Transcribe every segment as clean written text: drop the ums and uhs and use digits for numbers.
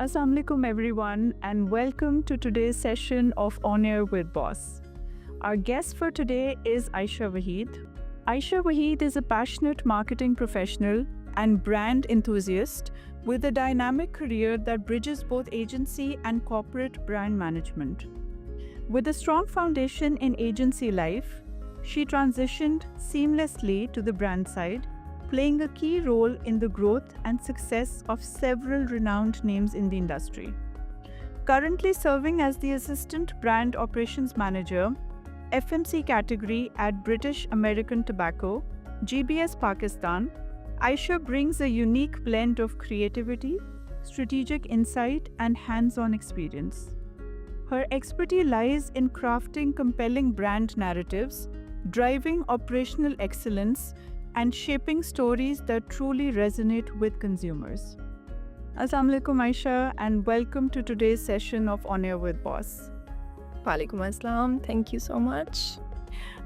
Assalamu alaikum everyone and welcome to today's session of On Air with Boss. Our guest for today is Aisha Waheed. Aisha Waheed is a passionate marketing professional and brand enthusiast with a dynamic career that bridges both agency and corporate brand management. With a strong foundation in agency life, she transitioned seamlessly to the brand side, playing a key role in the growth and success of several renowned names in the industry. Currently serving as the Assistant Brand Operations Manager, FMC category at British American Tobacco, GBS Pakistan, Aisha brings a unique blend of creativity, strategic insight, and hands-on experience. Her expertise lies in crafting compelling brand narratives, driving operational excellence, and shaping stories that truly resonate with consumers. Assalamu alaikum Aisha and welcome to today's session of On Air with Boss. Walaikum assalam. Thank you so much.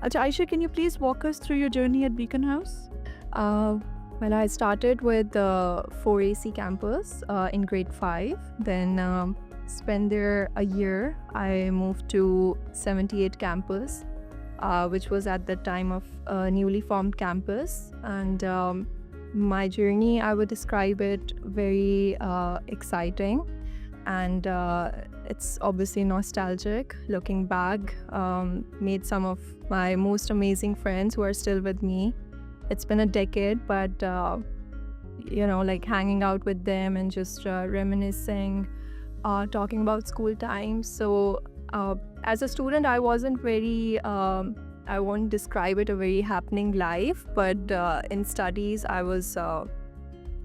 Aisha, can you please walk us through your journey at Beacon House? Well, I started with 4AC campus in grade 5. Then spent there a year. I moved to 78 campus, which was at the time of a newly formed campus. And my journey, I would describe it very exciting. And it's obviously nostalgic. Looking back, made some of my most amazing friends who are still with me. It's been a decade, but like hanging out with them and just reminiscing, talking about school times. So as a student, I wasn't very, I won't describe it a very happening life, but in studies, I was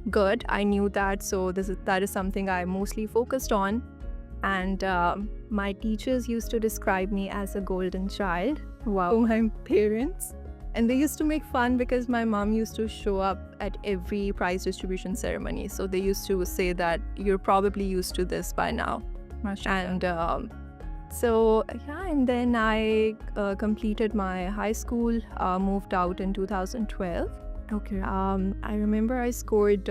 good. I knew that, so that is something I mostly focused on. And my teachers used to describe me as a golden child. Wow, my parents. And they used to make fun because my mom used to show up at every prize distribution ceremony. So they used to say that you're probably used to this by now. And and then I completed my high school, moved out in 2012. Okay. I remember I scored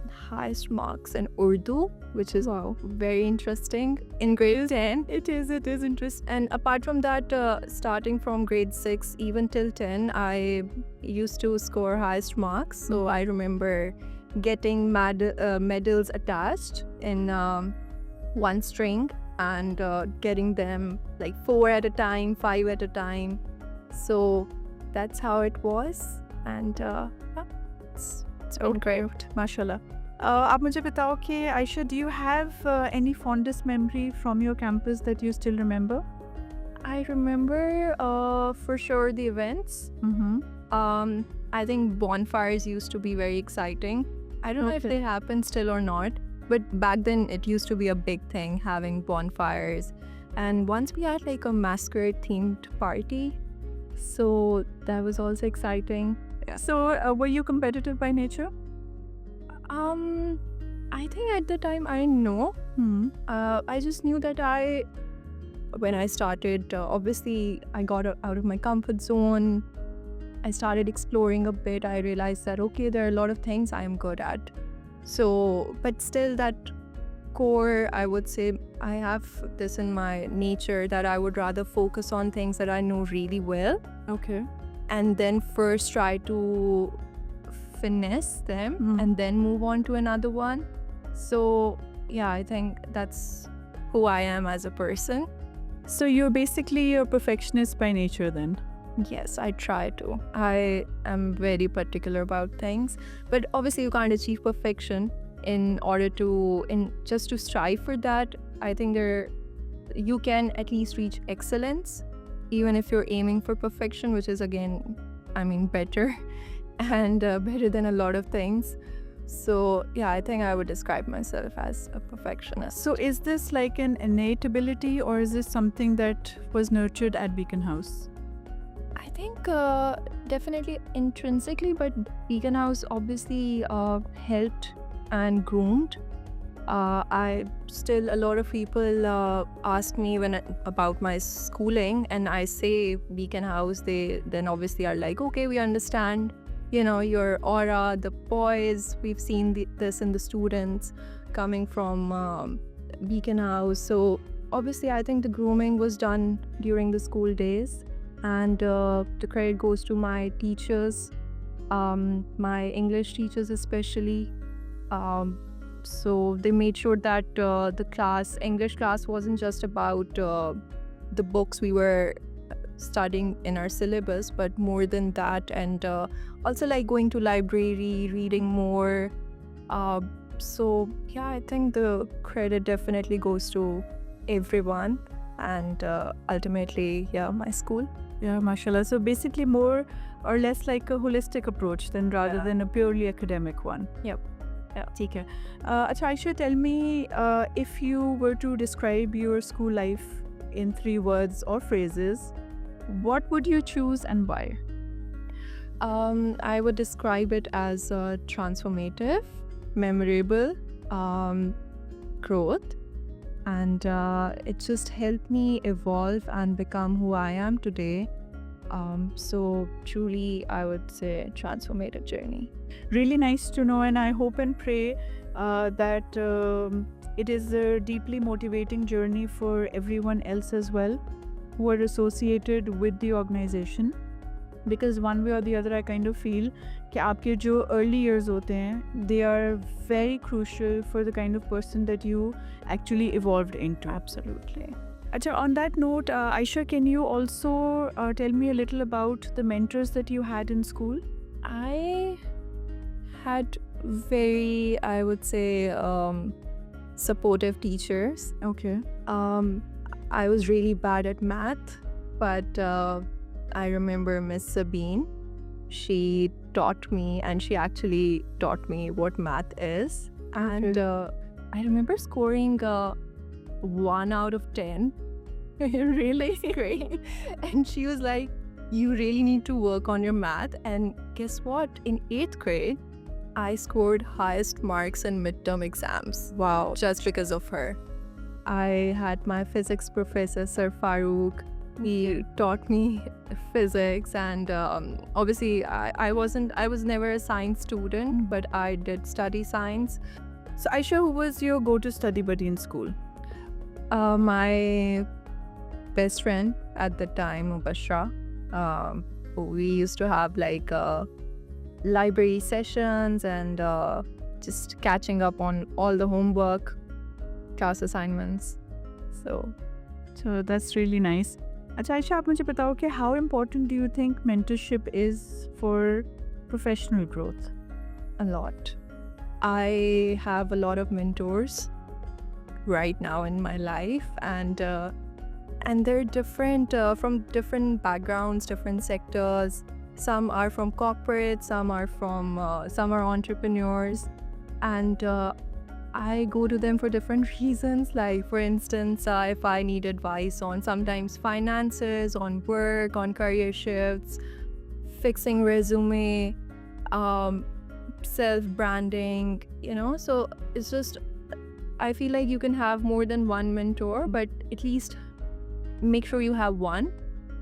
highest marks in Urdu, which is very interesting. In grade 10, it is interesting. And apart from that, starting from grade 6, even till 10, I used to score highest marks. So I remember getting medals attached in one string and getting them like 4 at a time, 5 at a time. So that's how it was. And it's been great. Mashallah. आप मुझे बताओ कि Aisha, do you have any fondest memory from your campus that you still remember? I remember for sure the events. I think bonfires used to be very exciting. I don't know if they happen still or not, but back then it used to be a big thing having bonfires. And once we had like a masquerade themed party, so that was also exciting. So were you competitive by nature? I think at the time I didn't know. I just knew that when I started, obviously I got out of my comfort zone. I started exploring a bit. I realized that, okay, there are a lot of things I am good at. So, but still that core, I would say I have this in my nature that I would rather focus on things that I know really well. Okay. And then first try to finesse them and then move on to another one. So yeah, I think that's who I am as a person. So you're basically a perfectionist by nature then? Yes, I try to. I am very particular about things, but obviously you can't achieve perfection. In order to just to strive for that, I think you can at least reach excellence, even if you're aiming for perfection, which is again, better and better than a lot of things. So yeah, I think I would describe myself as a perfectionist. So is this like an innate ability or is this something that was nurtured at Beacon House? I think definitely intrinsically, but Beacon House obviously helped and groomed. A lot of people ask me about my schooling, and I say Beacon House. They then obviously are like, okay, we understand, your aura, the poise. We've seen this in the students. coming from Beacon House. So obviously, I think the grooming was done during the school days, and the credit goes to my teachers, my English teachers especially. So they made sure that the English class wasn't just about the books we were studying in our syllabus, but more than that, and also like going to library, reading more. So yeah, I think the credit definitely goes to everyone, and ultimately, yeah, my school. Yeah, mashallah. So basically more or less like a holistic approach than rather Yeah. than a purely academic one. Yep. Yeah. ठीक है. अच्छा, Aisha, tell me if you were to describe your school life in 3 words or phrases, what would you choose and why? I would describe it as transformative, memorable, growth, and it just helped me evolve and become who I am today. So truly, I would say transformative journey. Really nice to know, and I hope and pray that it is a deeply motivating journey for everyone else as well who are associated with the organization, because one way or the other I kind of feel कि आपके जो early years होते हैं, they are very crucial for the kind of person that you actually evolved into. Absolutely. Achha, on that note, Aisha, can you also tell me a little about the mentors that you had in school? I had very, I would say, supportive teachers. Okay. I was really bad at math, but I remember Miss Sabine. She taught me, and she actually taught me what math is. And I remember scoring 1 out of 10. Really great. And she was like, you really need to work on your math. And guess what? In 8th grade, I scored highest marks in midterm exams. Wow. Just because of her. I had my physics professor, Sir Farooq. He taught me physics, and obviously I was never a science student, but I did study science. So Aisha, who was your go-to study buddy in school? My best friend at the time, Mubashra. We used to have like library sessions and just catching up on all the homework, class assignments. So that's really nice. अच्छा आयशा, आप मुझे बताओ कि how important do you think mentorship is for professional growth? a lot. I have a lot of mentors right now in my life, and they're different from different backgrounds, different sectors. Some are from corporate, some are entrepreneurs, and I go to them for different reasons. Like for instance, if I need advice on sometimes finances, on work, on career shifts, fixing resume, self-branding, so it's just, I feel like you can have more than one mentor, but at least make sure you have one,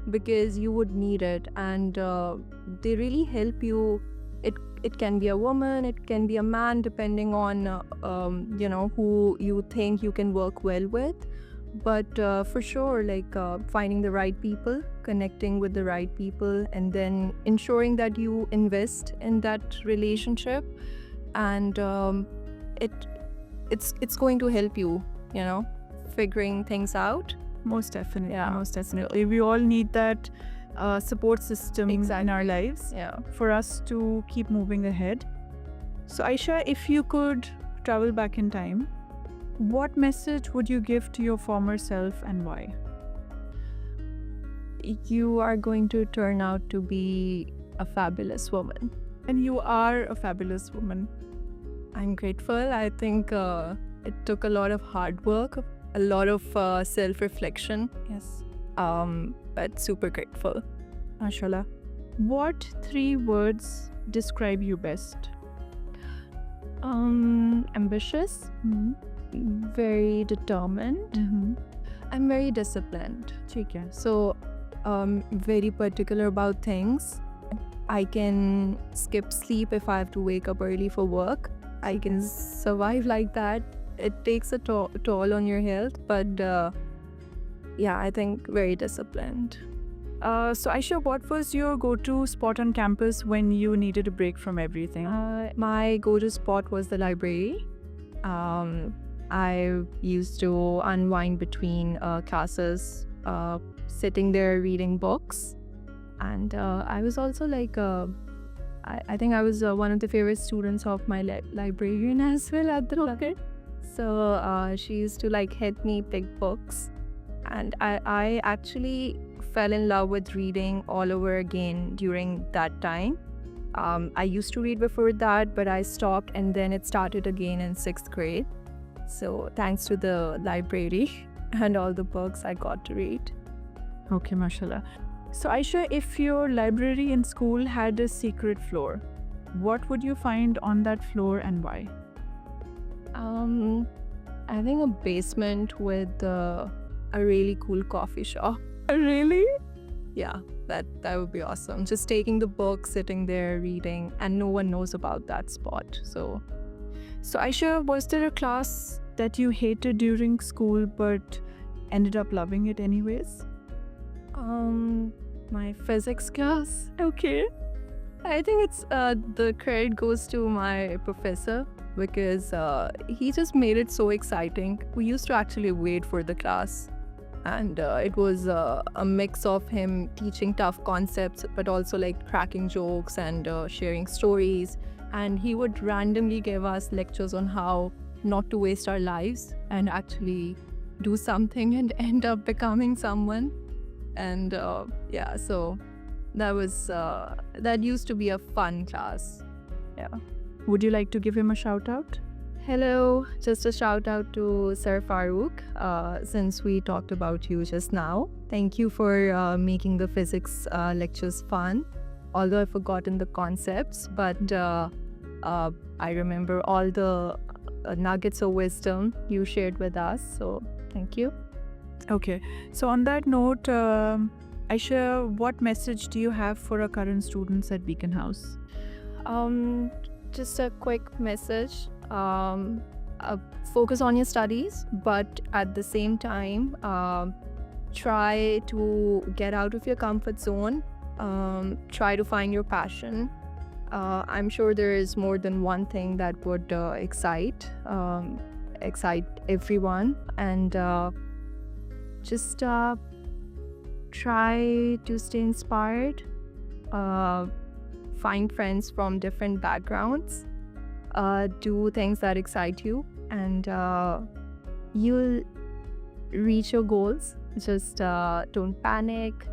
because you would need it, and they really help you. It can be a woman, it can be a man, depending on who you think you can work well with. But for sure, like finding the right people, connecting with the right people, and then ensuring that you invest in that relationship, and it's going to help you, figuring things out. Most definitely. Yeah. Most definitely. We all need that support system in our lives for us to keep moving ahead. So Aisha, if you could travel back in time, what message would you give to your former self and why? You are going to turn out to be a fabulous woman. And you are a fabulous woman. I'm grateful. I think it took a lot of hard work, a lot of self-reflection. Yes. But super grateful. MashaAllah. What 3 words describe you best? Ambitious, very determined, I'm very disciplined. ठीक है. So very particular about things. I can skip sleep if I have to wake up early for work. I can survive like that. It takes a toll on your health, but yeah, I think very disciplined. So Aisha, what was your go-to spot on campus when you needed a break from everything? My go-to spot was the library. I used to unwind between classes, sitting there reading books. And I was also like, I think I was one of the favorite students of my librarian as well at the time. So she used to like help me pick books. And I actually fell in love with reading all over again during that time. I used to read before that, but I stopped and then it started again in 6th grade. So thanks to the library and all the books I got to read. Okay, mashallah. So Aisha, if your library in school had a secret floor, what would you find on that floor and why? I think a basement with a really cool coffee shop. Really? Yeah, that would be awesome. Just taking the book, sitting there reading, and no one knows about that spot. So Aisha, was there a class that you hated during school but ended up loving it anyways? my physics class. Okay. I think it's the credit goes to my professor because he just made it so exciting. We used to actually wait for the class, and it was a mix of him teaching tough concepts but also like cracking jokes and sharing stories. And he would randomly give us lectures on how not to waste our lives and actually do something and end up becoming someone. And yeah, so that used to be a fun class. Yeah. Would you like to give him a shout out? Hello, just a shout out to Sir Farooq, since we talked about you just now. Thank you for making the physics lectures fun, although I've forgotten the concepts, but I remember all the nuggets of wisdom you shared with us, so thank you. Okay. So on that note, Aisha, what message do you have for our current students at Beacon House? Just a quick message. Focus on your studies, but at the same time, try to get out of your comfort zone. Try to find your passion. I'm sure there is more than one thing that would excite everyone, and just try to stay inspired. Find friends from different backgrounds. Do things that excite you, and you'll reach your goals. Just don't panic.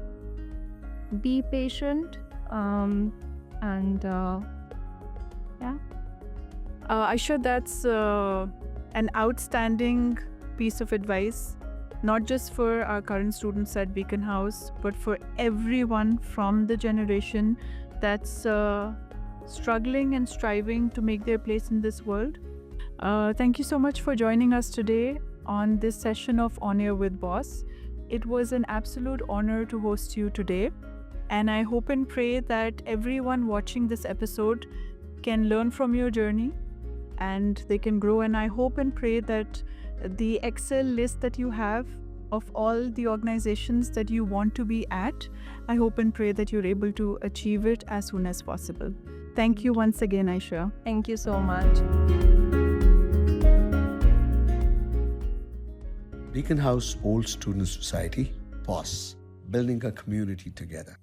Be patient, and yeah. Aisha, that's an outstanding piece of advice, not just for our current students at Beacon House, but for everyone from the generation that's struggling and striving to make their place in this world. Thank you so much for joining us today on this session of On Air with Boss. It was an absolute honor to host you today, and I hope and pray that everyone watching this episode can learn from your journey and they can grow. And I hope and pray that the Excel list that you have of all the organizations that you want to be at, I hope and pray that you're able to achieve it as soon as possible. Thank you once again, Aisha. Thank you so much. Beacon House Old Student Society, BOSS, building a community together.